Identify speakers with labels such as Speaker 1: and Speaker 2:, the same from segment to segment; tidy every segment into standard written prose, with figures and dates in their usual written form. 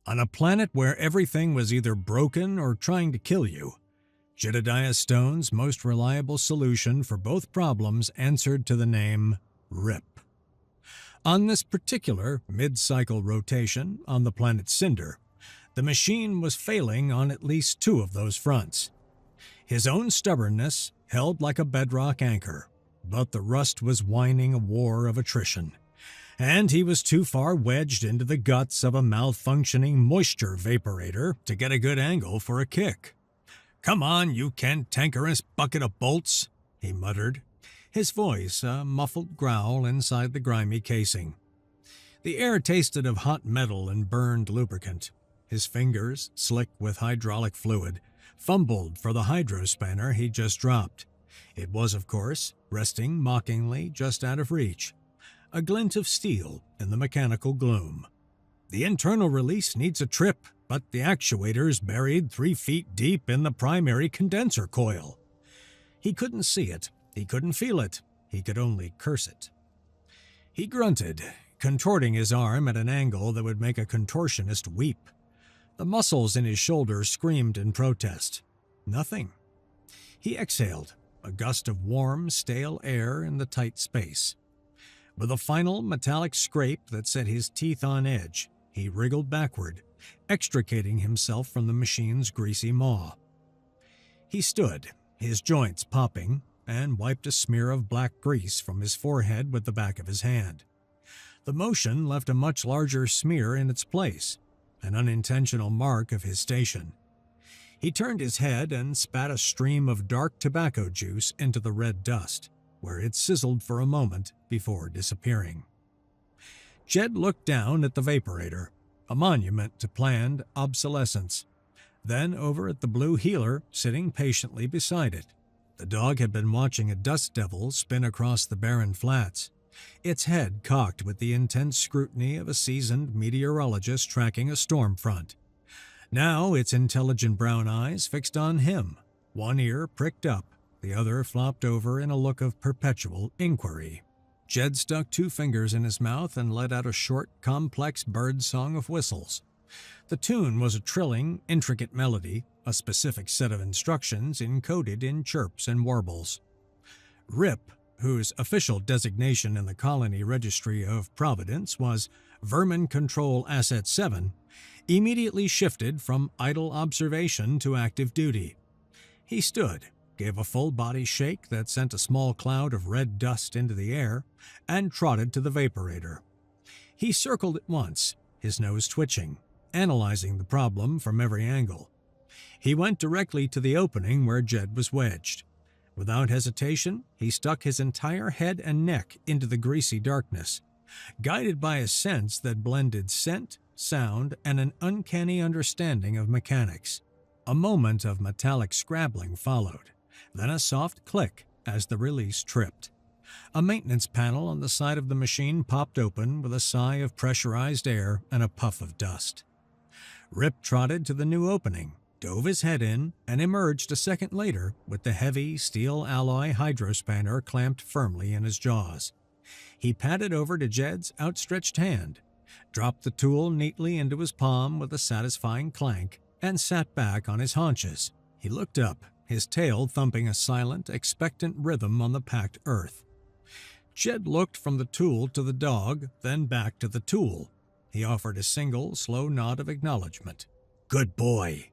Speaker 1: On a planet where everything was either broken or trying to kill you, Jedediah Stone's most reliable solution for both problems answered to the name RIP. On this particular mid-cycle rotation on the planet Cinder, the machine was failing on at least two of those fronts. His own stubbornness held like a bedrock anchor, but the rust was whining a war of attrition, and he was too far wedged into the guts of a malfunctioning moisture vaporator to get a good angle for a kick. "Come on, you cantankerous bucket of bolts," he muttered, his voice a muffled growl inside the grimy casing. The air tasted of hot metal and burned lubricant. His fingers, slick with hydraulic fluid, fumbled for the hydrospanner he'd just dropped. It was, of course, resting mockingly just out of reach, a glint of steel in the mechanical gloom. "The internal release needs a trip, but the actuator's buried 3 feet deep in the primary condenser coil." He couldn't see it, he couldn't feel it, he could only curse it. He grunted, contorting his arm at an angle that would make a contortionist weep. The muscles in his shoulders screamed in protest. Nothing. He exhaled, a gust of warm, stale air in the tight space. With a final metallic scrape that set his teeth on edge, he wriggled backward, extricating himself from the machine's greasy maw. He stood, his joints popping, and wiped a smear of black grease from his forehead with the back of his hand. The motion left a much larger smear in its place, an unintentional mark of his station. He turned his head and spat a stream of dark tobacco juice into the red dust, where it sizzled for a moment before disappearing. Jed looked down at the vaporator, a monument to planned obsolescence, then over at the blue healer sitting patiently beside it. The dog had been watching a dust devil spin across the barren flats, its head cocked with the intense scrutiny of a seasoned meteorologist tracking a storm front. Now its intelligent brown eyes fixed on him, one ear pricked up, the other flopped over in a look of perpetual inquiry. Jed stuck 2 fingers in his mouth and let out a short, complex bird song of whistles. The tune was a trilling, intricate melody, a specific set of instructions encoded in chirps and warbles. RIP, whose official designation in the Colony Registry of Providence was Vermin Control Asset 7, immediately shifted from idle observation to active duty. He stood, gave a full-body shake that sent a small cloud of red dust into the air, and trotted to the vaporator. He circled it once, his nose twitching, analyzing the problem from every angle. He went directly to the opening where Jed was wedged. Without hesitation, he stuck his entire head and neck into the greasy darkness, guided by a sense that blended scent, sound, and an uncanny understanding of mechanics. A moment of metallic scrabbling followed, then a soft click as the release tripped. A maintenance panel on the side of the machine popped open with a sigh of pressurized air and a puff of dust. Rip trotted to the new opening, dove his head in, and emerged a second later with the heavy steel alloy hydrospanner clamped firmly in his jaws. He padded over to Jed's outstretched hand, dropped the tool neatly into his palm with a satisfying clank, and sat back on his haunches. He looked up, his tail thumping a silent, expectant rhythm on the packed earth. Jed looked from the tool to the dog, then back to the tool. He offered a single, slow nod of acknowledgement. "Good boy."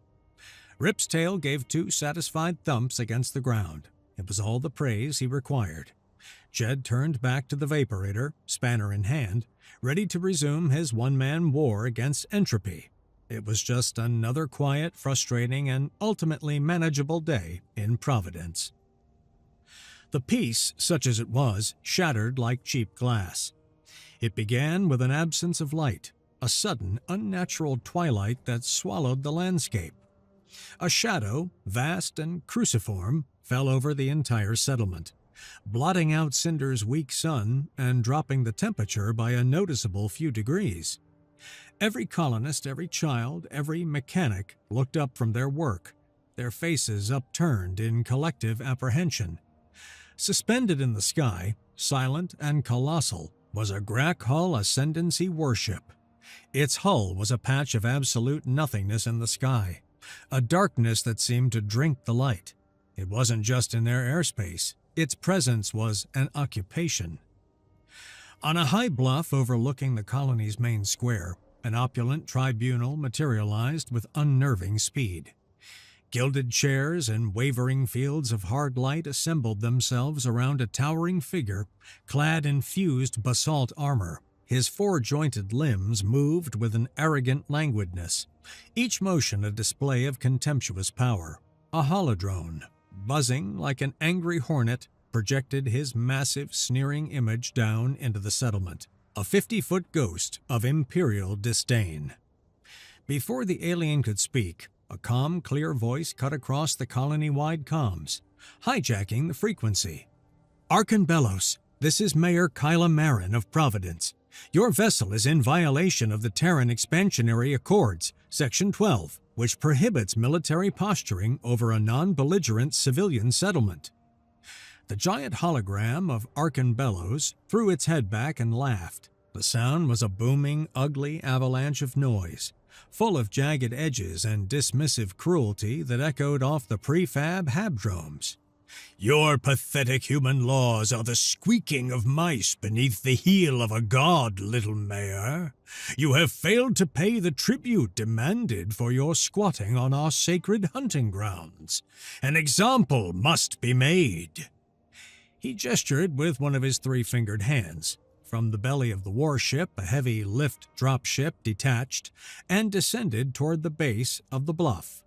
Speaker 1: Rip's tail gave 2 satisfied thumps against the ground. It was all the praise he required. Jed turned back to the vaporator, spanner in hand, ready to resume his one-man war against entropy. It was just another quiet, frustrating, and ultimately manageable day in Providence. The piece, such as it was, shattered like cheap glass. It began with an absence of light, a sudden, unnatural twilight that swallowed the landscape. A shadow, vast and cruciform, fell over the entire settlement, blotting out Cinder's weak sun and dropping the temperature by a noticeable few degrees. Every colonist, every child, every mechanic looked up from their work, their faces upturned in collective apprehension. Suspended in the sky, silent and colossal, was a Grack Hall Ascendancy worship, Its hull was a patch of absolute nothingness in the sky, a darkness that seemed to drink the light. It wasn't just in their airspace. Its presence was an occupation. On a high bluff overlooking the colony's main square, an opulent tribunal materialized with unnerving speed. Gilded chairs and wavering fields of hard light assembled themselves around a towering figure clad in fused basalt armor. His four-jointed limbs moved with an arrogant languidness, each motion a display of contemptuous power. A holodrone, buzzing like an angry hornet, projected his massive, sneering image down into the settlement, a 50-foot ghost of imperial disdain. Before the alien could speak, a calm, clear voice cut across the colony-wide comms, hijacking the frequency. "Arkanbelos, this is Mayor Kyla Marin of Providence. Your vessel is in violation of the Terran Expansionary Accords, Section 12, which prohibits military posturing over a non-belligerent civilian settlement." The giant hologram of Arkanbelos threw its head back and laughed. The sound was a booming, ugly avalanche of noise, full of jagged edges and dismissive cruelty that echoed off the prefab habdromes. "Your pathetic human laws are the squeaking of mice beneath the heel of a god, little mayor. You have failed to pay the tribute demanded for your squatting on our sacred hunting grounds. An example must be made." He gestured with one of his three-fingered hands. From the belly of the warship, a heavy lift-drop ship detached and descended toward the base of the bluff.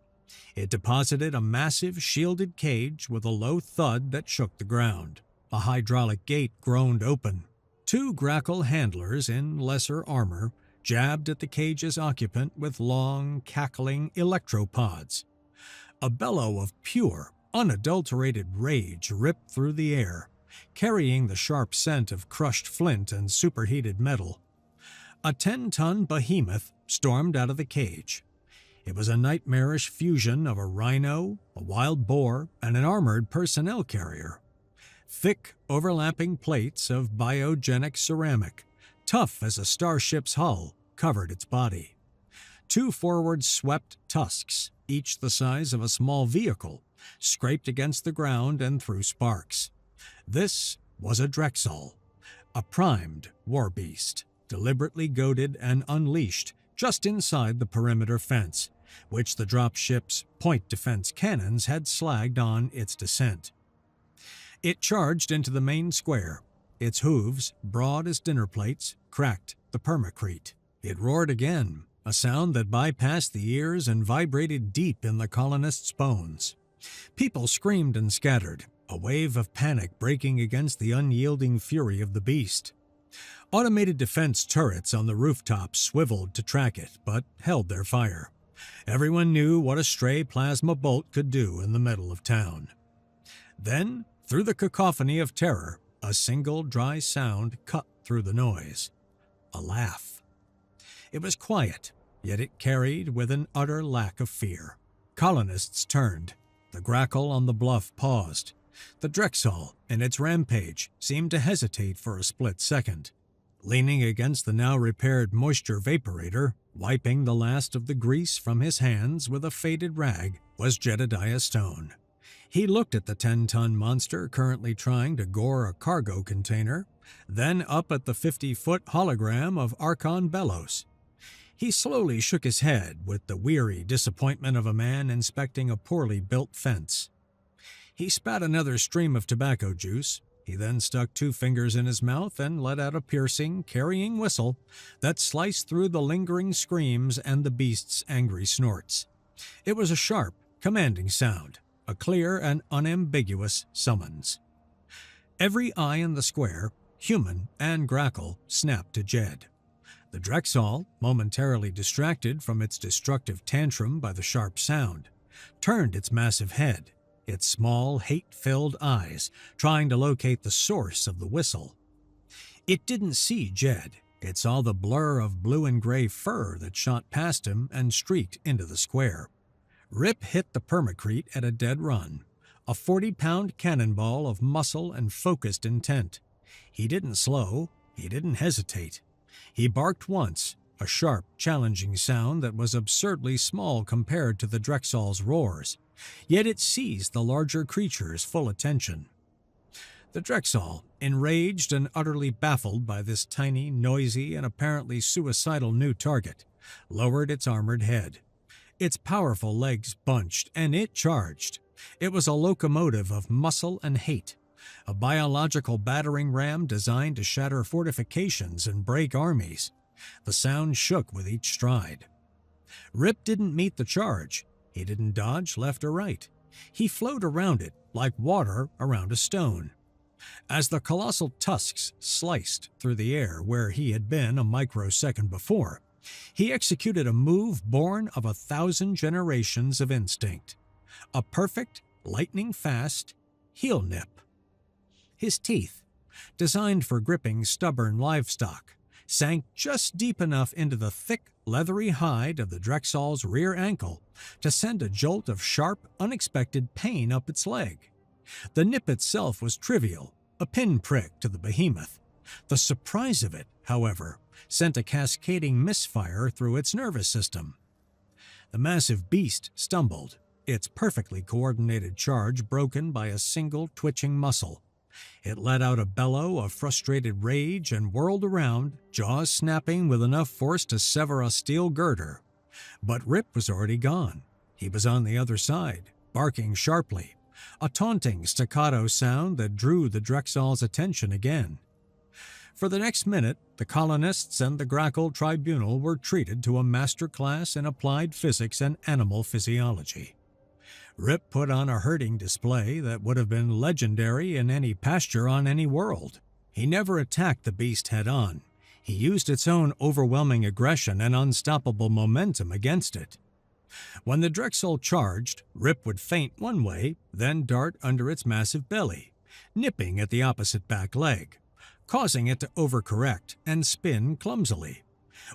Speaker 1: It deposited a massive shielded cage with a low thud that shook the ground. A hydraulic gate groaned open. Two grackle handlers in lesser armor jabbed at the cage's occupant with long, cackling electropods. A bellow of pure, unadulterated rage ripped through the air, carrying the sharp scent of crushed flint and superheated metal. A 10-ton behemoth stormed out of the cage. It was a nightmarish fusion of a rhino, a wild boar, and an armored personnel carrier. Thick, overlapping plates of biogenic ceramic, tough as a starship's hull, covered its body. Two forward-swept tusks, each the size of a small vehicle, scraped against the ground and threw sparks. This was a Drexel, a primed war beast, deliberately goaded and unleashed just inside the perimeter fence, which the dropship's point defense cannons had slagged on its descent. It charged into the main square. Its hooves, broad as dinner plates, cracked the permacrete. It roared again, a sound that bypassed the ears and vibrated deep in the colonists' bones. People screamed and scattered, a wave of panic breaking against the unyielding fury of the beast. Automated defense turrets on the rooftops swiveled to track it, but held their fire. Everyone knew what a stray plasma bolt could do in the middle of town. Then, through the cacophony of terror, a single dry sound cut through the noise. A laugh. It was quiet, yet it carried with an utter lack of fear. Colonists turned. The grackle on the bluff paused. The Drexel, in its rampage, seemed to hesitate for a split second. Leaning against the now-repaired moisture vaporator, wiping the last of the grease from his hands with a faded rag, was Jedediah Stone. He looked at the 10-ton monster currently trying to gore a cargo container, then up at the 50-foot hologram of Arkanbelos. He slowly shook his head with the weary disappointment of a man inspecting a poorly built fence. He spat another stream of tobacco juice. He then stuck two fingers in his mouth and let out a piercing, carrying whistle that sliced through the lingering screams and the beast's angry snorts. It was a sharp, commanding sound, a clear and unambiguous summons. Every eye in the square, human and grackle, snapped to Jed. The Drexel, momentarily distracted from its destructive tantrum by the sharp sound, turned its massive head, its small, hate-filled eyes trying to locate the source of the whistle. It didn't see Jed. It saw the blur of blue and gray fur that shot past him and streaked into the square. Rip hit the permacrete at a dead run, a 40-pound cannonball of muscle and focused intent. He didn't slow. He didn't hesitate. He barked once, a sharp, challenging sound that was absurdly small compared to the Drexel's roars, yet it seized the larger creature's full attention. The Drexel, enraged and utterly baffled by this tiny, noisy, and apparently suicidal new target, lowered its armored head. Its powerful legs bunched, and it charged. It was a locomotive of muscle and hate, a biological battering ram designed to shatter fortifications and break armies. The sound shook with each stride. Rip didn't meet the charge. He didn't dodge left or right. He flowed around it like water around a stone. As the colossal tusks sliced through the air where he had been a microsecond before, he executed a move born of 1,000 generations of instinct. A perfect, lightning-fast heel nip. His teeth, designed for gripping stubborn livestock, sank just deep enough into the thick, leathery hide of the Drexel's rear ankle to send a jolt of sharp, unexpected pain up its leg. The nip itself was trivial, a pinprick to the behemoth. The surprise of it, however, sent a cascading misfire through its nervous system. The massive beast stumbled, its perfectly coordinated charge broken by a single twitching muscle. It let out a bellow of frustrated rage and whirled around, jaws snapping with enough force to sever a steel girder. But Rip was already gone. He was on the other side, barking sharply, a taunting staccato sound that drew the Drexel's attention again. For the next minute, the colonists and the Grackle Tribunal were treated to a master class in applied physics and animal physiology. Rip put on a herding display that would have been legendary in any pasture on any world. He never attacked the beast head-on. He used its own overwhelming aggression and unstoppable momentum against it. When the Drexel charged, Rip would feint one way, then dart under its massive belly, nipping at the opposite back leg, causing it to overcorrect and spin clumsily.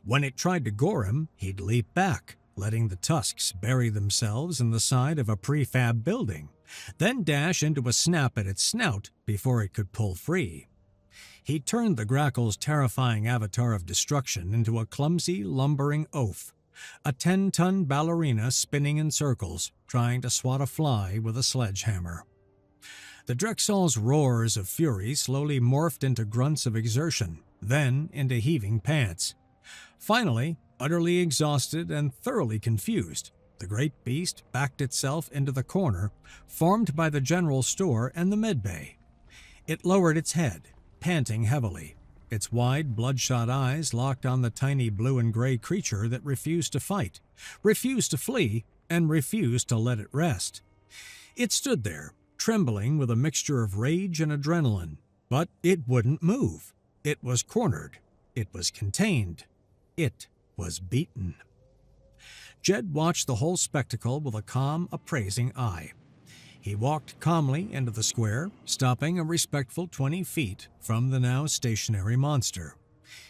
Speaker 1: When it tried to gore him, he'd leap back, letting the tusks bury themselves in the side of a prefab building, then dash into a snap at its snout before it could pull free. He turned the Grackle's terrifying avatar of destruction into a clumsy, lumbering oaf, a 10-ton ballerina spinning in circles, trying to swat a fly with a sledgehammer. The Drexel's roars of fury slowly morphed into grunts of exertion, then into heaving pants. Finally, utterly exhausted and thoroughly confused, the great beast backed itself into the corner formed by the general store and the medbay. It lowered its head, panting heavily, its wide, bloodshot eyes locked on the tiny blue and gray creature that refused to fight, refused to flee, and refused to let it rest. It stood there, trembling with a mixture of rage and adrenaline, but it wouldn't move. It was cornered. It was contained. It was beaten. Jed watched the whole spectacle with a calm, appraising eye. He walked calmly into the square, stopping a respectful 20 feet from the now stationary monster.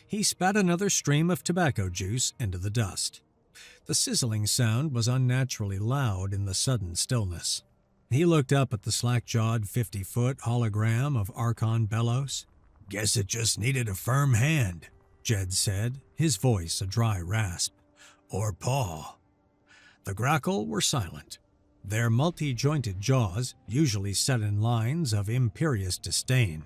Speaker 1: He spat another stream of tobacco juice into the dust. The sizzling sound was unnaturally loud in the sudden stillness. He looked up at the slack-jawed 50-foot hologram of Archon Bellows. "Guess it just needed a firm hand," Jed said, his voice a dry rasp. "Or paw." The Grackle were silent. Their multi-jointed jaws, usually set in lines of imperious disdain,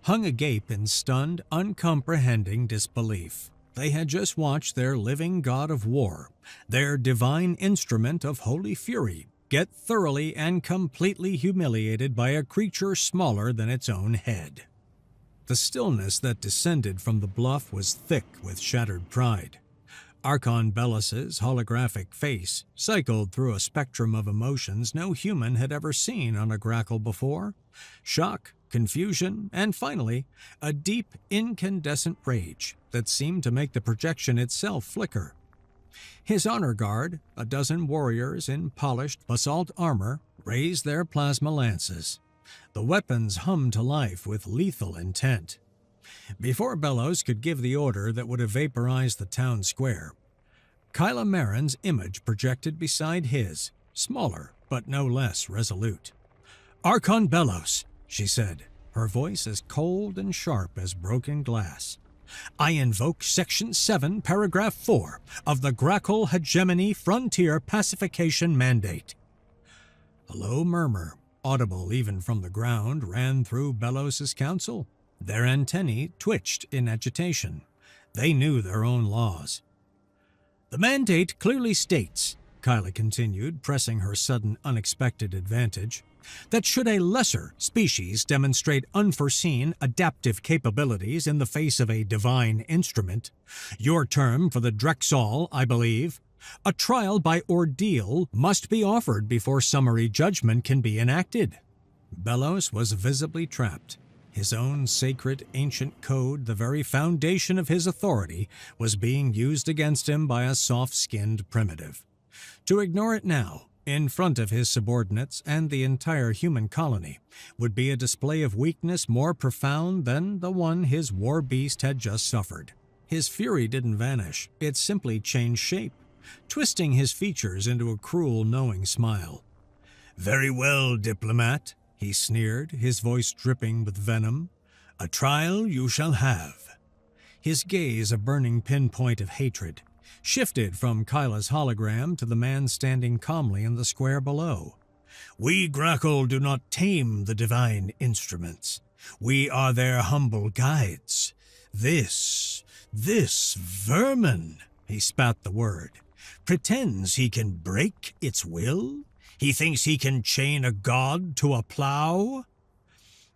Speaker 1: hung agape in stunned, uncomprehending disbelief. They had just watched their living god of war, their divine instrument of holy fury, get thoroughly and completely humiliated by a creature smaller than its own head. The stillness that descended from the bluff was thick with shattered pride. Archon Bellus's holographic face cycled through a spectrum of emotions no human had ever seen on a Grackle before: shock, confusion, and finally, a deep, incandescent rage that seemed to make the projection itself flicker. His honor guard, a dozen warriors in polished basalt armor, raised their plasma lances. The weapons hummed to life with lethal intent. Before Bellows could give the order that would have vaporized the town square, Kyla Marin's image projected beside his, smaller but no less resolute. "Archon Bellows," she said, her voice as cold and sharp as broken glass. I invoke Section 7, Paragraph 4 of the Grackle Hegemony Frontier Pacification Mandate." A low murmur, audible even from the ground, ran through Bellows' council. Their antennae twitched in agitation. They knew their own laws. "The mandate clearly states," Kyla continued, pressing her sudden unexpected advantage, "that should a lesser species demonstrate unforeseen adaptive capabilities in the face of a divine instrument, your term for the Drexal, I believe, a trial by ordeal must be offered before summary judgment can be enacted." Bellows was visibly trapped. His own sacred ancient code, the very foundation of his authority, was being used against him by a soft-skinned primitive. To ignore it now, in front of his subordinates and the entire human colony, would be a display of weakness more profound than the one his war beast had just suffered. His fury didn't vanish, it simply changed shape, twisting his features into a cruel, knowing smile. "Very well, diplomat," he sneered, his voice dripping with venom. "A trial you shall have." His gaze, a burning pinpoint of hatred, shifted from Kyla's hologram to the man standing calmly in the square below. "We Grackle do not tame the divine instruments. We are their humble guides. This vermin," he spat the word, "pretends he can break its will? He thinks he can chain a god to a plow?"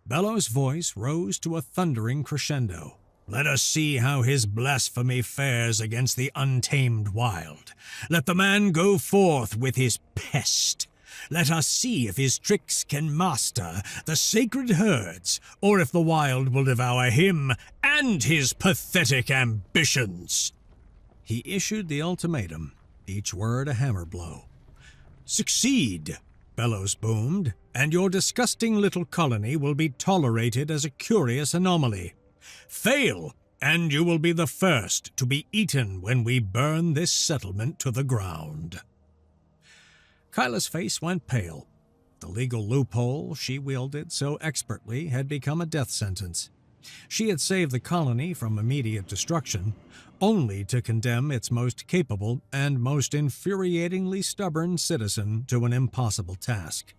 Speaker 1: Bellows' voice rose to a thundering crescendo. "Let us see how his blasphemy fares against the untamed wild. Let the man go forth with his pest. Let us see if his tricks can master the sacred herds, or if the wild will devour him and his pathetic ambitions." He issued the ultimatum, each word a hammer blow. "Succeed," Bellows boomed, "and your disgusting little colony will be tolerated as a curious anomaly. Fail, and you will be the first to be eaten when we burn this settlement to the ground." Kyla's face went pale. The legal loophole she wielded so expertly had become a death sentence. She had saved the colony from immediate destruction, only to condemn its most capable and most infuriatingly stubborn citizen to an impossible task.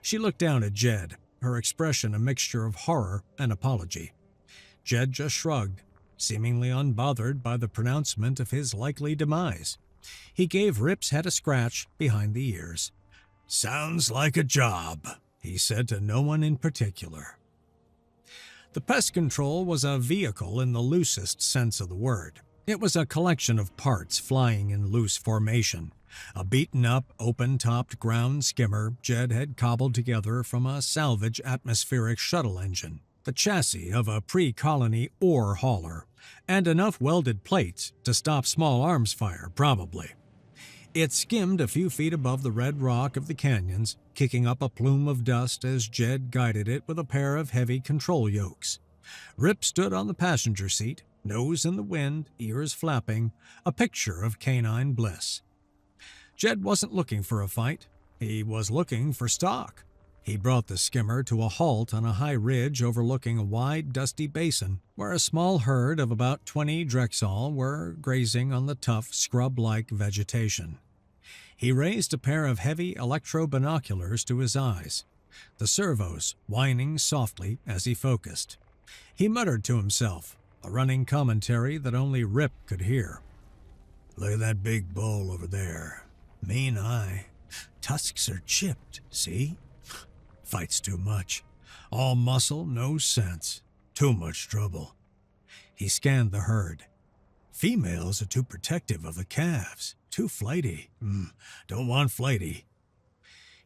Speaker 1: She looked down at Jed, her expression a mixture of horror and apology. Jed just shrugged, seemingly unbothered by the pronouncement of his likely demise. He gave Rip's head a scratch behind the ears. "Sounds like a job," he said to no one in particular. The pest control was a vehicle in the loosest sense of the word. It was a collection of parts flying in loose formation. A beaten-up, open-topped ground skimmer Jed had cobbled together from a salvage atmospheric shuttle engine, the chassis of a pre-colony ore hauler, and enough welded plates to stop small arms fire, probably. It skimmed a few feet above the red rock of the canyons, kicking up a plume of dust as Jed guided it with a pair of heavy control yokes. Rip stood on the passenger seat, nose in the wind, ears flapping, a picture of canine bliss. Jed wasn't looking for a fight. He was looking for stock. He brought the skimmer to a halt on a high ridge overlooking a wide, dusty basin where a small herd of about 20 Drexal were grazing on the tough, scrub-like vegetation. He raised a pair of heavy electro-binoculars to his eyes, the servos whining softly as he focused. He muttered to himself, a running commentary that only Rip could hear. "Look at that big bull over there. Mean eye. Tusks are chipped, see? Fights too much. All muscle, no sense. Too much trouble." He scanned the herd. "Females are too protective of the calves. Too flighty. Don't want flighty."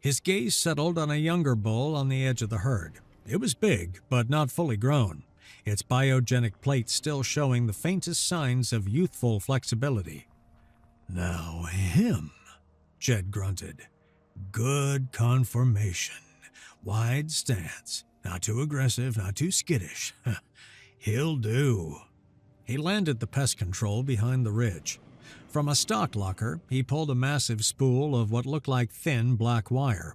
Speaker 1: His gaze settled on a younger bull on the edge of the herd. It was big, but not fully grown, its biogenic plate still showing the faintest signs of youthful flexibility. "Now him," Jed grunted. "Good conformation. Wide stance. Not too aggressive, not too skittish. He'll do." He landed the pest control behind the ridge. From a stock locker, he pulled a massive spool of what looked like thin black wire.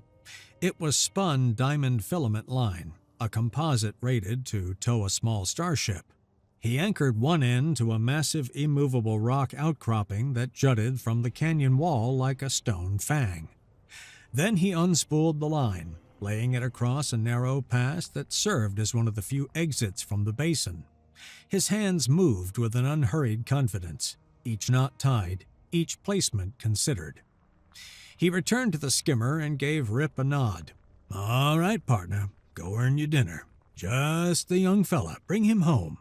Speaker 1: It was spun diamond filament line, a composite rated to tow a small starship. He anchored one end to a massive immovable rock outcropping that jutted from the canyon wall like a stone fang. Then he unspooled the line, laying it across a narrow pass that served as one of the few exits from the basin. His hands moved with an unhurried confidence, each knot tied, each placement considered. He returned to the skimmer and gave Rip a nod. "All right, partner, go earn your dinner. Just the young fella, bring him home."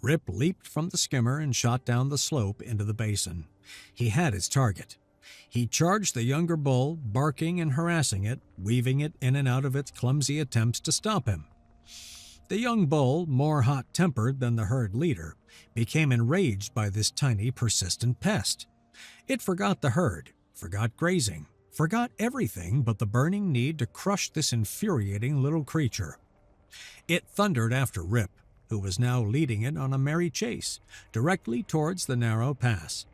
Speaker 1: Rip leaped from the skimmer and shot down the slope into the basin. He had his target. He charged the younger bull, barking and harassing it, weaving it in and out of its clumsy attempts to stop him. The young bull, more hot-tempered than the herd leader, became enraged by this tiny, persistent pest. It forgot the herd, forgot grazing, forgot everything but the burning need to crush this infuriating little creature. It thundered after Rip, who was now leading it on a merry chase, directly towards the narrow pass.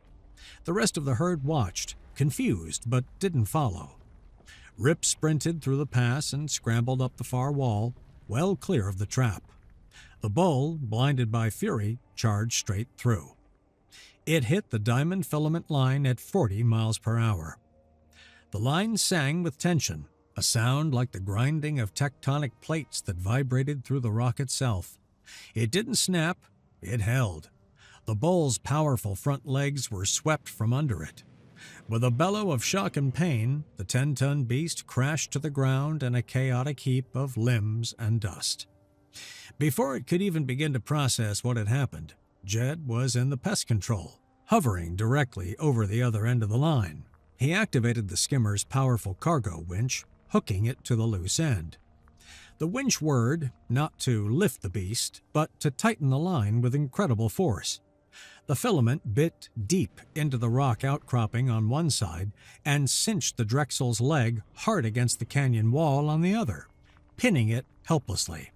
Speaker 1: The rest of the herd watched, confused, but didn't follow. Rip sprinted through the pass and scrambled up the far wall, well clear of the trap. The bull, blinded by fury, charged straight through. It hit the diamond filament line at 40 miles per hour. The line sang with tension, a sound like the grinding of tectonic plates that vibrated through the rock itself. It didn't snap, it held. The bull's powerful front legs were swept from under it. With a bellow of shock and pain, the 10-ton beast crashed to the ground in a chaotic heap of limbs and dust. Before it could even begin to process what had happened, Jed was in the pest control, hovering directly over the other end of the line. He activated the skimmer's powerful cargo winch, hooking it to the loose end. The winch whirred, not to lift the beast, but to tighten the line with incredible force. The filament bit deep into the rock outcropping on one side and cinched the Drexel's leg hard against the canyon wall on the other, pinning it helplessly.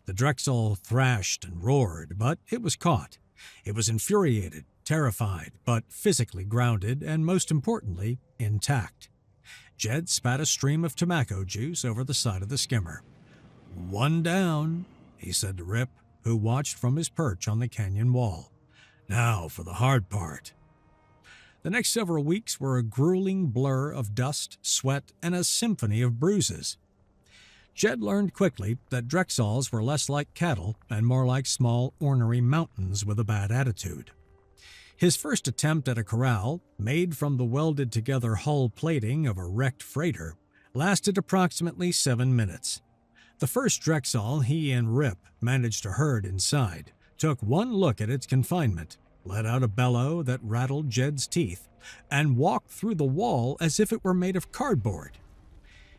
Speaker 1: The Drexel thrashed and roared, but it was caught. It was infuriated, terrified, but physically grounded and, most importantly, intact. Jed spat a stream of tobacco juice over the side of the skimmer. "One down," he said to Rip, who watched from his perch on the canyon wall. "Now for the hard part." The next several weeks were a grueling blur of dust, sweat, and a symphony of bruises. Jed learned quickly that Drexels were less like cattle and more like small, ornery mountains with a bad attitude. His first attempt at a corral, made from the welded-together hull plating of a wrecked freighter, lasted approximately 7 minutes. The first Drexel he and Rip managed to herd inside took one look at its confinement, let out a bellow that rattled Jed's teeth, and walked through the wall as if it were made of cardboard.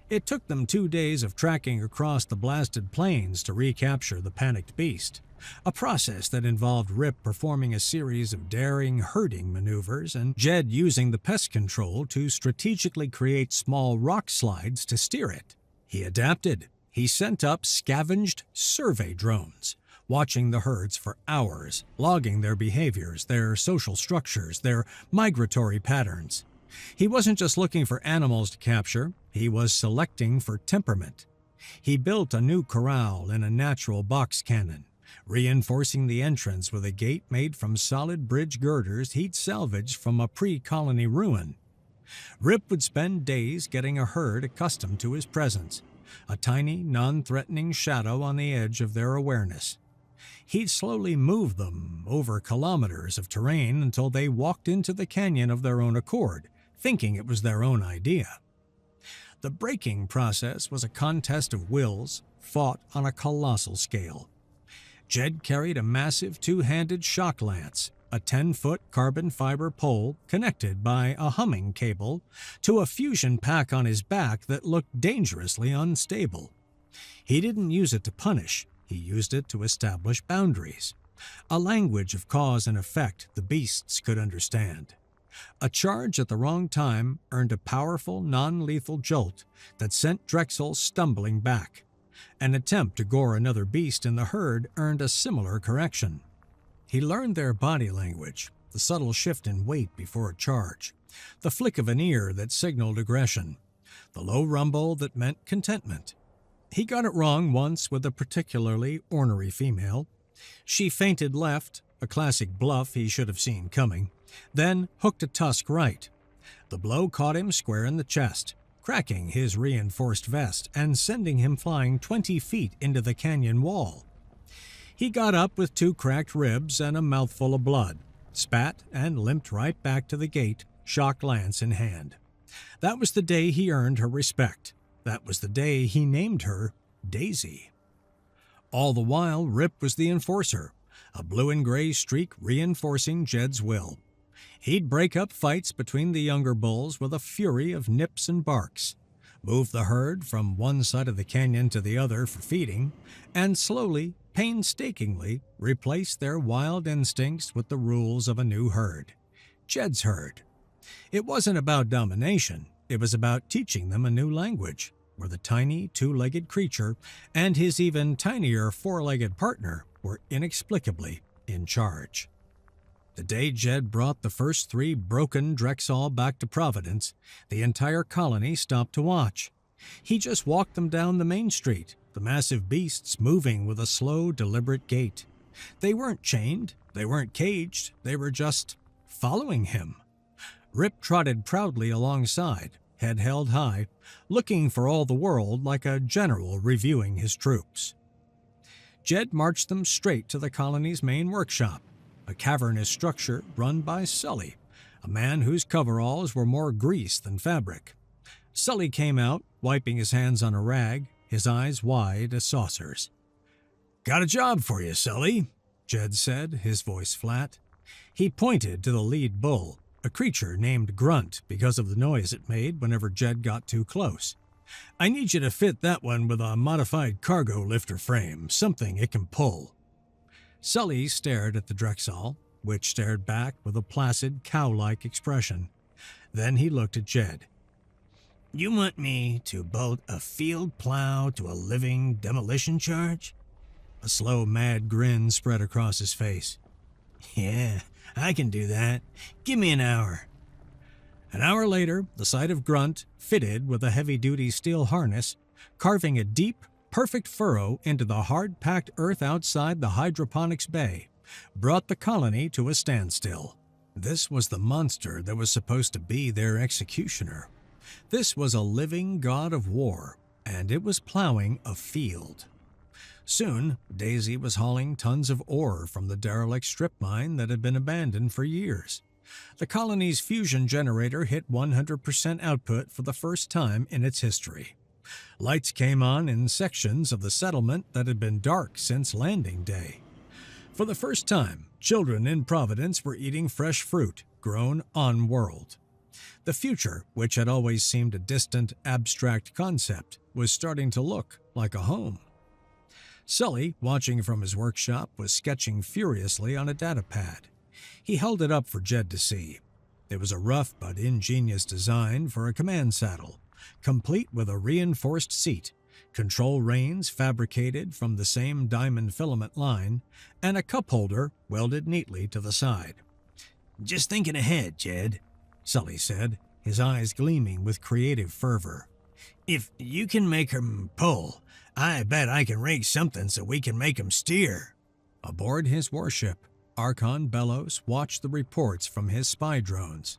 Speaker 1: It took them 2 days of tracking across the blasted plains to recapture the panicked beast, a process that involved Rip performing a series of daring herding maneuvers and Jed using the pest control to strategically create small rock slides to steer it. He adapted. He sent up scavenged survey drones, watching the herds for hours, logging their behaviors, their social structures, their migratory patterns. He wasn't just looking for animals to capture, he was selecting for temperament. He built a new corral in a natural box cannon, reinforcing the entrance with a gate made from solid bridge girders he'd salvaged from a pre-colony ruin. Rip would spend days getting a herd accustomed to his presence, a tiny, non-threatening shadow on the edge of their awareness. He'd slowly move them over kilometers of terrain until they walked into the canyon of their own accord, thinking it was their own idea. The breaking process was a contest of wills, fought on a colossal scale. Jed carried a massive two-handed shock lance, a 10-foot carbon fiber pole connected by a humming cable to a fusion pack on his back that looked dangerously unstable. He didn't use it to punish, he used it to establish boundaries, a language of cause and effect the beasts could understand. A charge at the wrong time earned a powerful, non-lethal jolt that sent Drexel stumbling back. An attempt to gore another beast in the herd earned a similar correction. He learned their body language, the subtle shift in weight before a charge, the flick of an ear that signaled aggression, the low rumble that meant contentment. He got it wrong once with a particularly ornery female, She feinted left, a classic bluff he should have seen coming, then hooked a tusk right. The blow caught him square in the chest, cracking his reinforced vest and sending him flying 20 feet into the canyon wall. He got up with 2 cracked ribs and a mouthful of blood, spat, and limped right back to the gate, shock lance in hand. That was the day he earned her respect. That was the day he named her Daisy. All the while, Rip was the enforcer, a blue and gray streak reinforcing Jed's will. He'd break up fights between the younger bulls with a fury of nips and barks, move the herd from one side of the canyon to the other for feeding, and slowly, painstakingly, replace their wild instincts with the rules of a new herd, Jed's herd. It wasn't about domination, it was about teaching them a new language, where the tiny, 2-legged creature and his even tinier 4-legged partner were inexplicably in charge. The day Jed brought the first 3 broken Drexel back to Providence, the entire colony stopped to watch. He just walked them down the main street, the massive beasts moving with a slow, deliberate gait. They weren't chained, they weren't caged, they were just following him. Rip trotted proudly alongside, head held high, looking for all the world like a general reviewing his troops. Jed marched them straight to the colony's main workshop, a cavernous structure run by Sully, a man whose coveralls were more grease than fabric. Sully came out, wiping his hands on a rag, his eyes wide as saucers. "Got a job for you, Sully," Jed said, his voice flat. He pointed to the lead bull, a creature named Grunt because of the noise it made whenever Jed got too close. "I need you to fit that one with a modified cargo lifter frame, something it can pull." Sully stared at the Drexel, which stared back with a placid, cow-like expression. Then he looked at Jed. "You want me to bolt a field plow to a living demolition charge?" A slow, mad grin spread across his face. "Yeah, I can do that. Give me an hour." An hour later, the sight of Grunt, fitted with a heavy-duty steel harness, carving a deep, perfect furrow into the hard-packed earth outside the hydroponics bay, brought the colony to a standstill. This was the monster that was supposed to be their executioner. This was a living god of war, and it was plowing a field. Soon, Daisy was hauling tons of ore from the derelict strip mine that had been abandoned for years. The colony's fusion generator hit 100% output for the first time in its history. Lights came on in sections of the settlement that had been dark since landing day. For the first time, children in Providence were eating fresh fruit grown on-world. The future, which had always seemed a distant, abstract concept, was starting to look like a home. Sully, watching from his workshop, was sketching furiously on a data pad. He held it up for Jed to see. It was a rough but ingenious design for a command saddle, complete with a reinforced seat, control reins fabricated from the same diamond filament line, and a cup holder welded neatly to the side. "Just thinking ahead, Jed," Sully said, his eyes gleaming with creative fervor. "If you can make 'em pull, I bet I can rig something so we can make 'em steer." Aboard his warship, Archon Bellows watched the reports from his spy drones.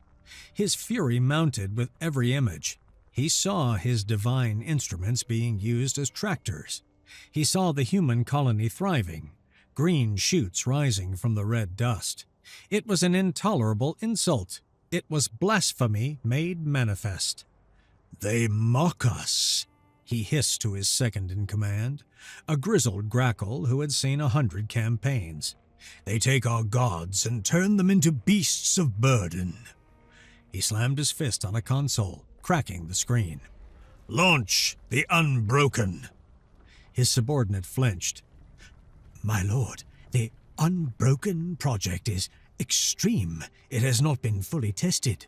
Speaker 1: His fury mounted with every image. He saw his divine instruments being used as tractors. He saw the human colony thriving, green shoots rising from the red dust. It was an intolerable insult. It was blasphemy made manifest. "They mock us," he hissed to his second-in-command, a grizzled grackle who had seen 100 campaigns. "They take our gods and turn them into beasts of burden." He slammed his fist on a console, cracking the screen. "Launch the Unbroken!" His subordinate flinched. "My lord, the Unbroken project is extreme. It has not been fully tested."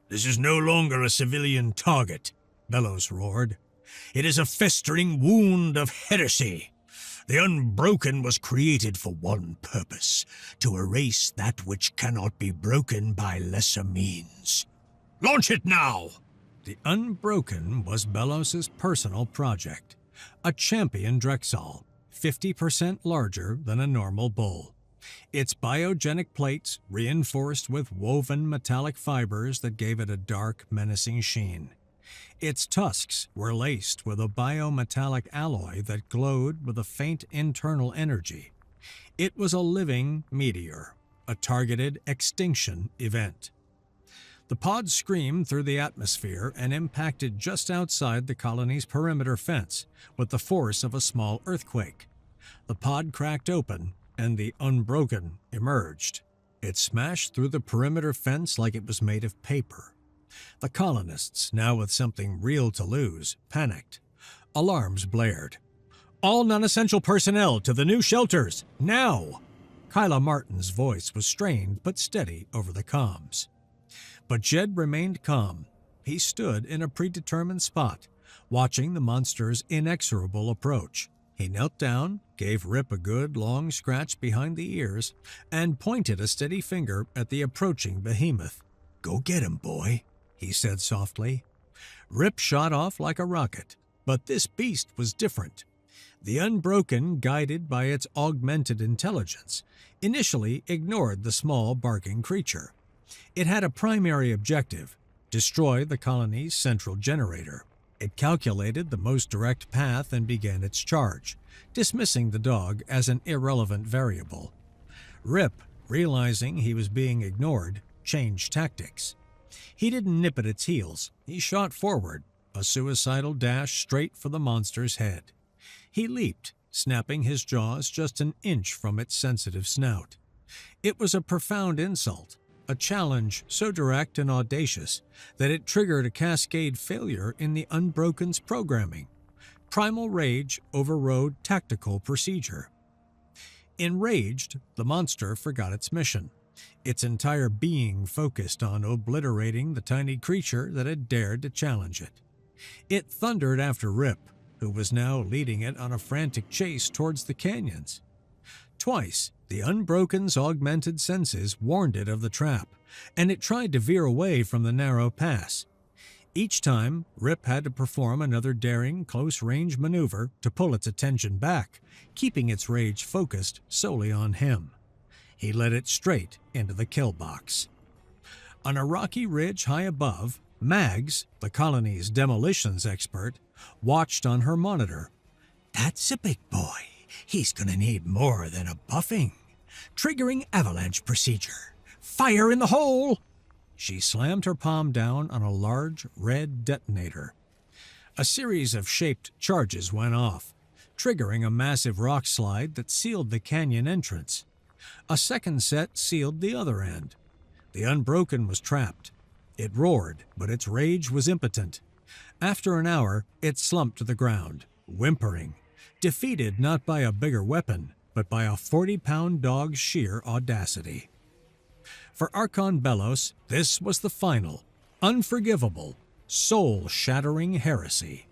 Speaker 1: "This is no longer a civilian target," Bellows roared. "It is a festering wound of heresy. The Unbroken was created for one purpose, to erase that which cannot be broken by lesser means. Launch it now!" The Unbroken was Bellows's personal project, a champion Drexel, 50% larger than a normal bull. Its biogenic plates reinforced with woven metallic fibers that gave it a dark, menacing sheen. Its tusks were laced with a biometallic alloy that glowed with a faint internal energy. It was a living meteor, a targeted extinction event. The pod screamed through the atmosphere and impacted just outside the colony's perimeter fence with the force of a small earthquake. The pod cracked open, and the Unbroken emerged. It smashed through the perimeter fence like it was made of paper. The colonists, now with something real to lose, panicked. Alarms blared. "All non-essential personnel to the new shelters, now!" Kyla Martin's voice was strained but steady over the comms. But Jed remained calm. He stood in a predetermined spot, watching the monster's inexorable approach. He knelt down, gave Rip a good long scratch behind the ears, and pointed a steady finger at the approaching behemoth. "Go get him, boy," he said softly. Rip shot off like a rocket, but this beast was different. The Unbroken, guided by its augmented intelligence, initially ignored the small barking creature. It had a primary objective: destroy the colony's central generator. It calculated the most direct path and began its charge, dismissing the dog as an irrelevant variable. Rip, realizing he was being ignored, changed tactics. He didn't nip at its heels. He shot forward, a suicidal dash straight for the monster's head. He leaped, snapping his jaws just an inch from its sensitive snout. It was a profound insult, a challenge so direct and audacious that it triggered a cascade failure in the Unbroken's programming. Primal rage overrode tactical procedure. Enraged, the monster forgot its mission. Its entire being focused on obliterating the tiny creature that had dared to challenge it. It thundered after Rip, who was now leading it on a frantic chase towards the canyons. Twice, the Unbroken's augmented senses warned it of the trap, and it tried to veer away from the narrow pass. Each time, Rip had to perform another daring, close-range maneuver to pull its attention back, keeping its rage focused solely on him. He led it straight into the kill box. On a rocky ridge high above, Mags, the colony's demolitions expert, watched on her monitor. "That's a big boy. He's gonna need more than a buffing. Triggering avalanche procedure. Fire in the hole!" She slammed her palm down on a large red detonator. A series of shaped charges went off, triggering a massive rock slide that sealed the canyon entrance. A second set sealed the other end. The Unbroken was trapped. It roared, but its rage was impotent. After an hour, it slumped to the ground, whimpering, defeated not by a bigger weapon, but by a 40-pound dog's sheer audacity. For Archon Belos, this was the final, unforgivable, soul-shattering heresy.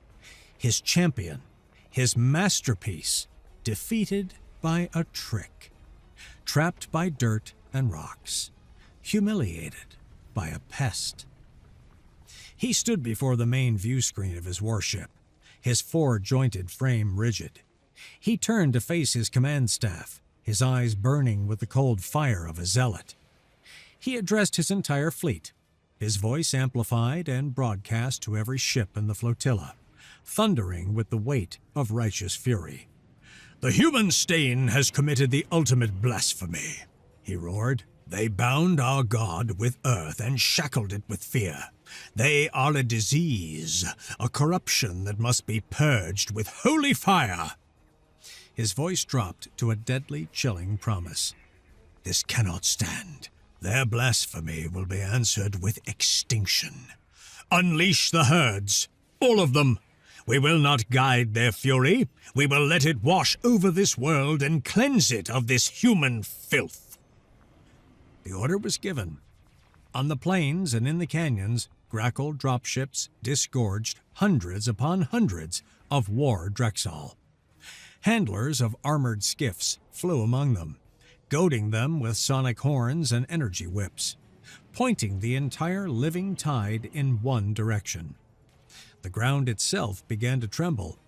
Speaker 1: His champion, his masterpiece, defeated by a trick. Trapped by dirt and rocks. Humiliated by a pest. He stood before the main view screen of his warship, his four-jointed frame rigid. He turned to face his command staff, his eyes burning with the cold fire of a zealot. He addressed his entire fleet, his voice amplified and broadcast to every ship in the flotilla, thundering with the weight of righteous fury. "The human stain has committed the ultimate blasphemy," he roared. "They bound our God with earth and shackled it with fear. They are a disease, a corruption that must be purged with holy fire." His voice dropped to a deadly, chilling promise. "This cannot stand. Their blasphemy will be answered with extinction. Unleash the herds, all of them. We will not guide their fury. We will let it wash over this world and cleanse it of this human filth." The order was given. On the plains and in the canyons, grappled dropships disgorged hundreds upon hundreds of war Drexel. Handlers of armored skiffs flew among them, goading them with sonic horns and energy whips, pointing the entire living tide in one direction. The ground itself began to tremble.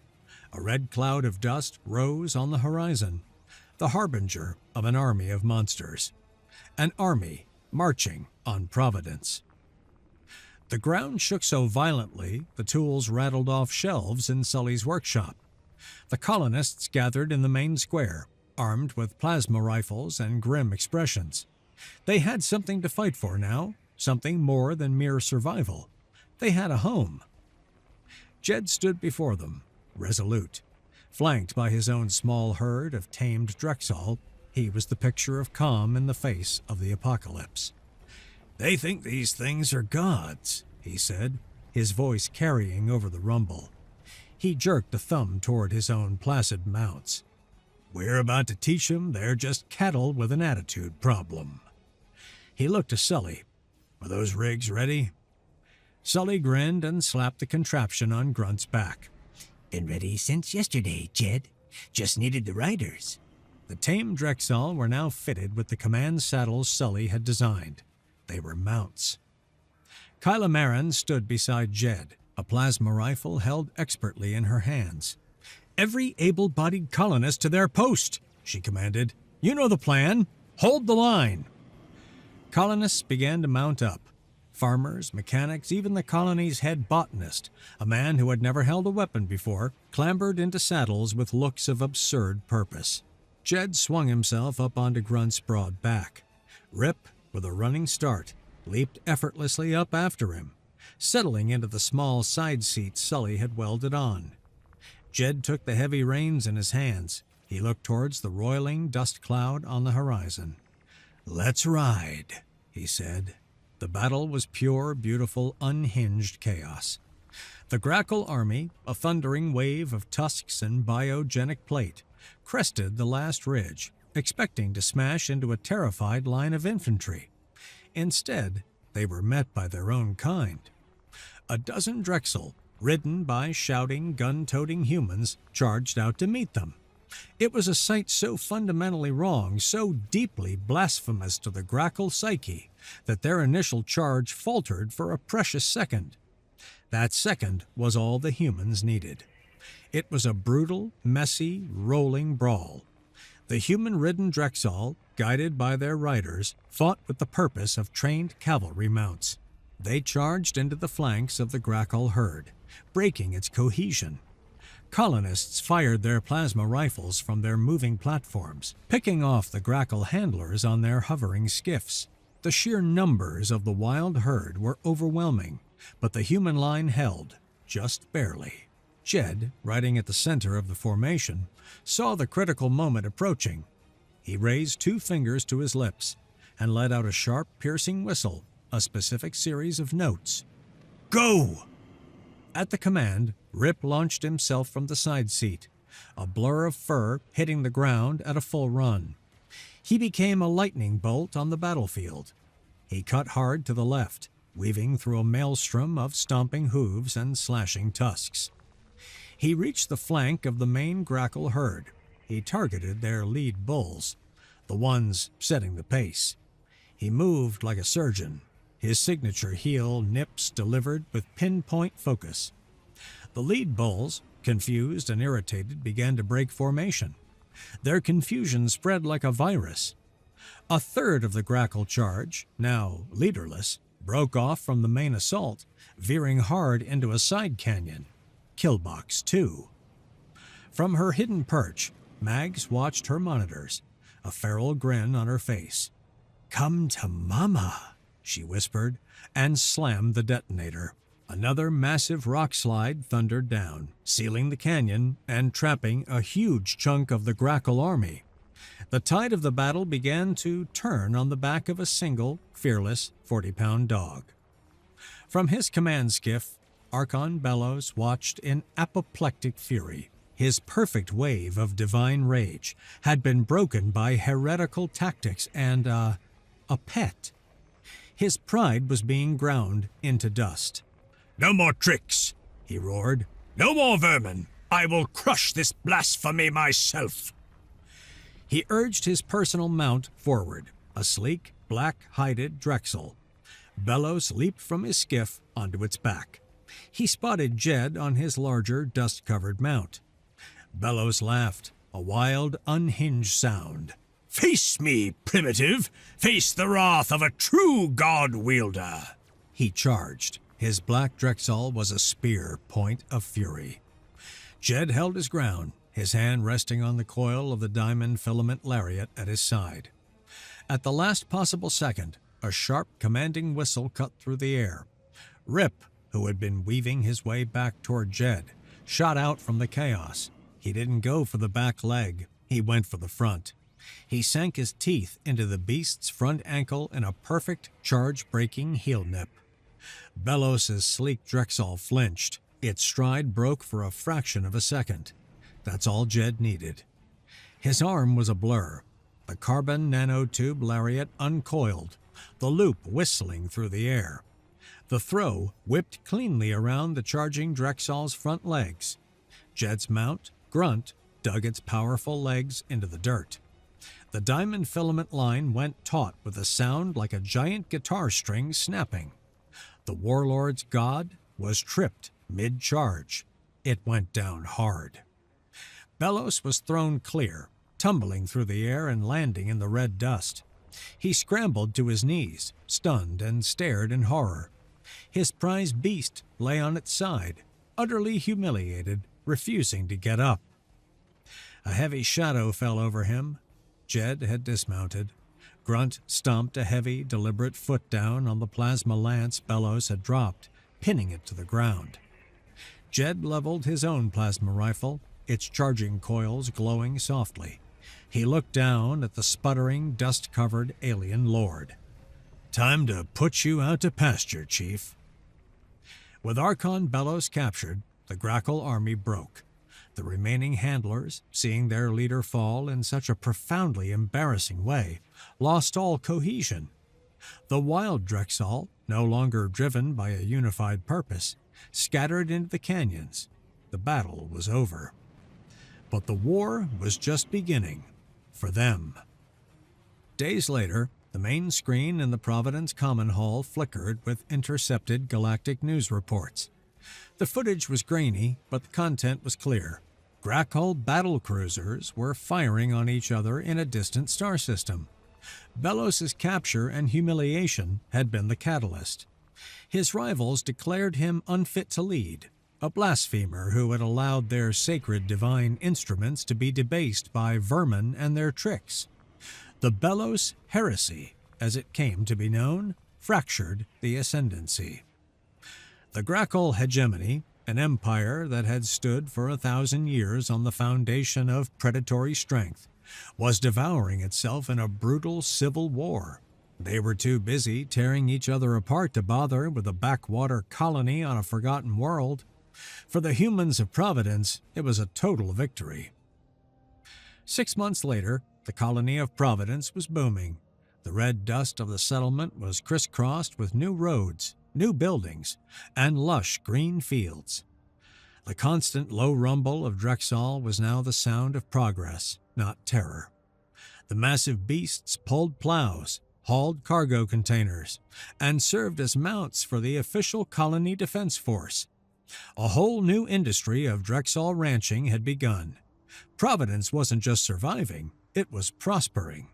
Speaker 1: A red cloud of dust rose on the horizon, the harbinger of an army of monsters. An army marching on Providence. The ground shook so violently the tools rattled off shelves in Sully's workshop. The colonists gathered in the main square, armed with plasma rifles and grim expressions. They had something to fight for now, something more than mere survival. They had a home. Jed stood before them, resolute. Flanked by his own small herd of tamed Drexel, he was the picture of calm in the face of the apocalypse. "They think these things are gods," he said, his voice carrying over the rumble. He jerked a thumb toward his own placid mounts. "We're about to teach them they're just cattle with an attitude problem." He looked to Sully. "Are those rigs ready?" Sully grinned and slapped the contraption on Grunt's back.
Speaker 2: "Been ready since yesterday, Jed. Just needed the riders."
Speaker 1: The tame Drexel were now fitted with the command saddles Sully had designed. They were mounts. Kyla Marin stood beside Jed, a plasma rifle held expertly in her hands. "Every able-bodied colonist to their post," she commanded. "You know the plan. Hold the line." Colonists began to mount up. Farmers, mechanics, even the colony's head botanist, a man who had never held a weapon before, clambered into saddles with looks of absurd purpose. Jed swung himself up onto Grunt's broad back. Rip, with a running start, leaped effortlessly up after him, settling into the small side seat Sully had welded on. Jed took the heavy reins in his hands. He looked towards the roiling dust cloud on the horizon. "Let's ride," he said. The battle was pure, beautiful, unhinged chaos. The Grackle army, a thundering wave of tusks and biogenic plate, crested the last ridge, expecting to smash into a terrified line of infantry. Instead, they were met by their own kind. A dozen Drexel, ridden by shouting, gun-toting humans, charged out to meet them. It was a sight so fundamentally wrong, so deeply blasphemous to the Grackle psyche, that their initial charge faltered for a precious second. That second was all the humans needed. It was a brutal, messy, rolling brawl. The human-ridden Drexel, guided by their riders, fought with the purpose of trained cavalry mounts. They charged into the flanks of the Grackle herd, breaking its cohesion. Colonists fired their plasma rifles from their moving platforms, picking off the Grackle handlers on their hovering skiffs. The sheer numbers of the wild herd were overwhelming, but the human line held, just barely. Jed, riding at the center of the formation, saw the critical moment approaching. He raised 2 fingers to his lips and let out a sharp, piercing whistle, a specific series of notes. "Go!" At the command, Rip launched himself from the side seat, a blur of fur hitting the ground at a full run. He became a lightning bolt on the battlefield. He cut hard to the left, weaving through a maelstrom of stomping hooves and slashing tusks. He reached the flank of the main Grackle herd. He targeted their lead bulls, the ones setting the pace. He moved like a surgeon, his signature heel nips delivered with pinpoint focus. The lead bulls, confused and irritated, began to break formation. Their confusion spread like a virus. A third of the Grackle charge, now leaderless, broke off from the main assault, veering hard into a side canyon. Killbox 2. From her hidden perch, Mags watched her monitors, a feral grin on her face. "Come to Mama," she whispered, and slammed the detonator. Another massive rock slide thundered down, sealing the canyon and trapping a huge chunk of the Grackle army. The tide of the battle began to turn on the back of a single, fearless 40-pound dog. From his command skiff, Archon Bellows watched in apoplectic fury. His perfect wave of divine rage had been broken by heretical tactics and, a pet. His pride was being ground into dust. "No more tricks," he roared. "No more vermin. I will crush this blasphemy myself." He urged his personal mount forward, a sleek, black-hided Drexel. Bellows leaped from his skiff onto its back. He spotted Jed on his larger, dust-covered mount. Bellows laughed, a wild, unhinged sound. "Face me, primitive! Face the wrath of a true god-wielder!" He charged. His black Drexel was a spear point of fury. Jed held his ground, his hand resting on the coil of the diamond filament lariat at his side. At the last possible second, a sharp, commanding whistle cut through the air. Rip, who had been weaving his way back toward Jed, shot out from the chaos. He didn't go for the back leg. He went for the front. He sank his teeth into the beast's front ankle in a perfect, charge-breaking heel nip. Bellows' sleek Drexel flinched. Its stride broke for a fraction of a second. That's all Jed needed. His arm was a blur. The carbon nanotube lariat uncoiled, the loop whistling through the air. The throw whipped cleanly around the charging Drexel's front legs. Jed's mount, Grunt, dug its powerful legs into the dirt. The diamond filament line went taut with a sound like a giant guitar string snapping. The warlord's god was tripped mid-charge. It went down hard. Bellows was thrown clear, tumbling through the air and landing in the red dust. He scrambled to his knees, stunned, and stared in horror. His prize beast lay on its side, utterly humiliated, refusing to get up. A heavy shadow fell over him. Jed had dismounted. Grunt stomped a heavy, deliberate foot down on the plasma lance Bellows had dropped, pinning it to the ground. Jed leveled his own plasma rifle, its charging coils glowing softly. He looked down at the sputtering, dust-covered alien lord. "Time to put you out to pasture, Chief." With Archon Bellows captured, the Grackle army broke. The remaining handlers, seeing their leader fall in such a profoundly embarrassing way, lost all cohesion. The wild Drexel, no longer driven by a unified purpose, scattered into the canyons. The battle was over. But the war was just beginning, for them. Days later, the main screen in the Providence Common Hall flickered with intercepted galactic news reports. The footage was grainy, but the content was clear. Grackle battle cruisers were firing on each other in a distant star system. Bellows' capture and humiliation had been the catalyst. His rivals declared him unfit to lead, a blasphemer who had allowed their sacred divine instruments to be debased by vermin and their tricks. The Bellows heresy, as it came to be known, fractured the ascendancy. The Grackle hegemony, an empire that had stood for 1,000 years on the foundation of predatory strength, was devouring itself in a brutal civil war. They were too busy tearing each other apart to bother with a backwater colony on a forgotten world. For the humans of Providence, it was a total victory. 6 months later, the colony of Providence was booming. The red dust of the settlement was crisscrossed with new roads, new buildings, and lush green fields. The constant low rumble of Drexel was now the sound of progress, not terror. The massive beasts pulled plows, hauled cargo containers, and served as mounts for the official colony defense force. A whole new industry of Drexel ranching had begun. Providence wasn't just surviving, it was prospering.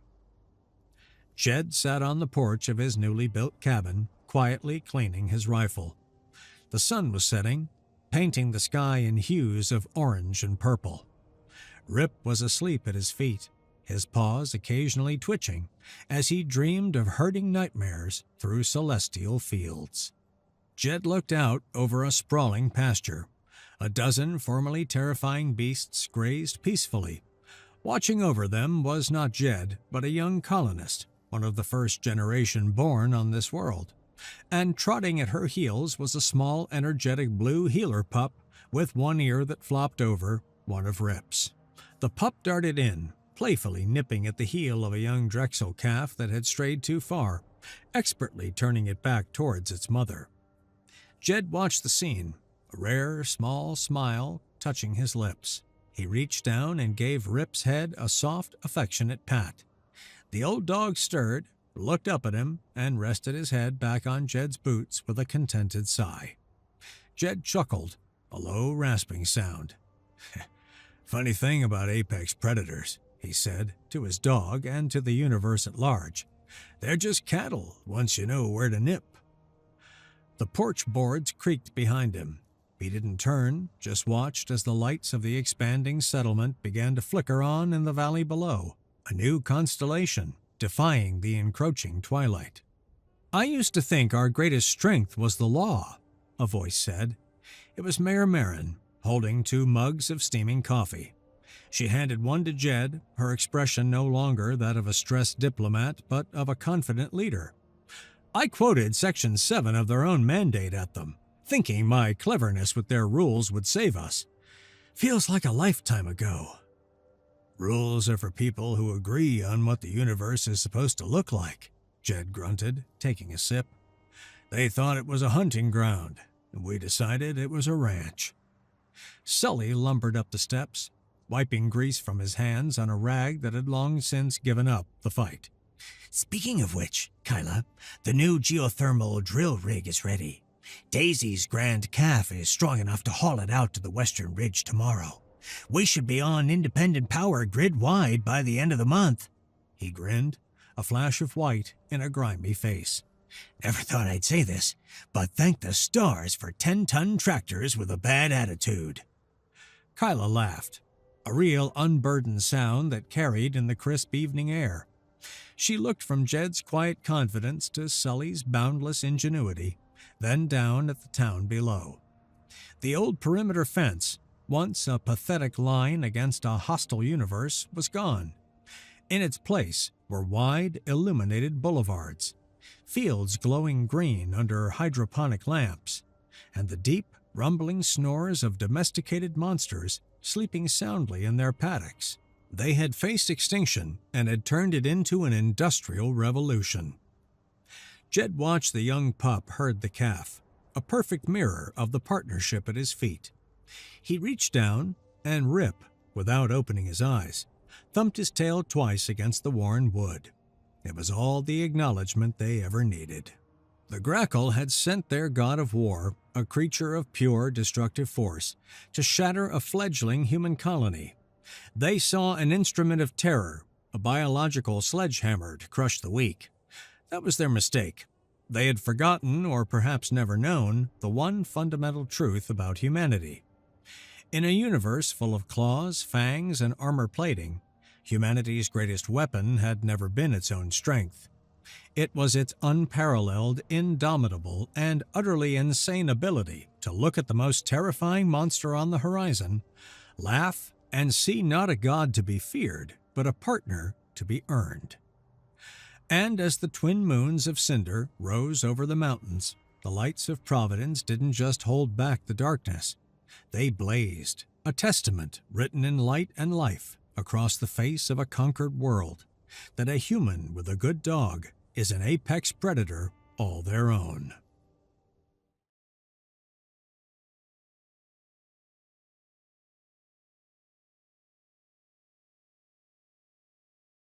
Speaker 1: Jed sat on the porch of his newly built cabin, quietly cleaning his rifle. The sun was setting, painting the sky in hues of orange and purple. Rip was asleep at his feet, his paws occasionally twitching as he dreamed of herding nightmares through celestial fields. Jed looked out over a sprawling pasture. A dozen formerly terrifying beasts grazed peacefully. Watching over them was not Jed, but a young colonist, one of the first generation born on this world. And trotting at her heels was a small, energetic blue healer pup with one ear that flopped over, one of Rip's. The pup darted in, playfully nipping at the heel of a young Drexel calf that had strayed too far, expertly turning it back towards its mother. Jed watched the scene, a rare, small smile touching his lips. He reached down and gave Rip's head a soft, affectionate pat. The old dog stirred, looked up at him, and rested his head back on Jed's boots with a contented sigh. Jed chuckled, a low, rasping sound. Funny thing about apex predators, he said, to his dog and to the universe at large. They're just cattle once you know where to nip. The porch boards creaked behind him. He didn't turn, just watched as the lights of the expanding settlement began to flicker on in the valley below, a new constellation, defying the encroaching twilight. I used to think our greatest strength was the law, a voice said. It was Mayor Marin, holding 2 mugs of steaming coffee. She handed one to Jed, her expression no longer that of a stressed diplomat, but of a confident leader. I quoted Section 7 of their own mandate at them, thinking my cleverness with their rules would save us. Feels like a lifetime ago. Rules are for people who agree on what the universe is supposed to look like, Jed grunted, taking a sip. They thought it was a hunting ground, and we decided it was a ranch. Sully lumbered up the steps, wiping grease from his hands on a rag that had long since given up the fight.
Speaker 2: Speaking of which, Kyla, the new geothermal drill rig is ready. Daisy's grand calf is strong enough to haul it out to the western ridge tomorrow. We should be on independent power grid-wide by the end of the month.
Speaker 1: He grinned, a flash of white in a grimy face.
Speaker 2: Never thought I'd say this, but thank the stars for 10-ton tractors with a bad attitude.
Speaker 1: Kyla laughed, a real unburdened sound that carried in the crisp evening air. She looked from Jed's quiet confidence to Sully's boundless ingenuity, then down at the town below. The old perimeter fence, once a pathetic line against a hostile universe, was gone. In its place were wide, illuminated boulevards, fields glowing green under hydroponic lamps, and the deep, rumbling snores of domesticated monsters sleeping soundly in their paddocks. They had faced extinction and had turned it into an industrial revolution. Jed watched the young pup herd the calf, a perfect mirror of the partnership at his feet. He reached down, and Rip, without opening his eyes, thumped his tail twice against the worn wood. It was all the acknowledgement they ever needed. The Grackle had sent their god of war, a creature of pure destructive force, to shatter a fledgling human colony. They saw an instrument of terror, a biological sledgehammer to crush the weak. That was their mistake. They had forgotten, or perhaps never known, the one fundamental truth about humanity. In a universe full of claws, fangs, and armor plating, humanity's greatest weapon had never been its own strength. It was its unparalleled, indomitable, and utterly insane ability to look at the most terrifying monster on the horizon, laugh, and see not a god to be feared, but a partner to be earned. And as the twin moons of Cinder rose over the mountains, the lights of Providence didn't just hold back the darkness. They blazed, a testament written in light and life across the face of a conquered world, that a human with a good dog is an apex predator all their own.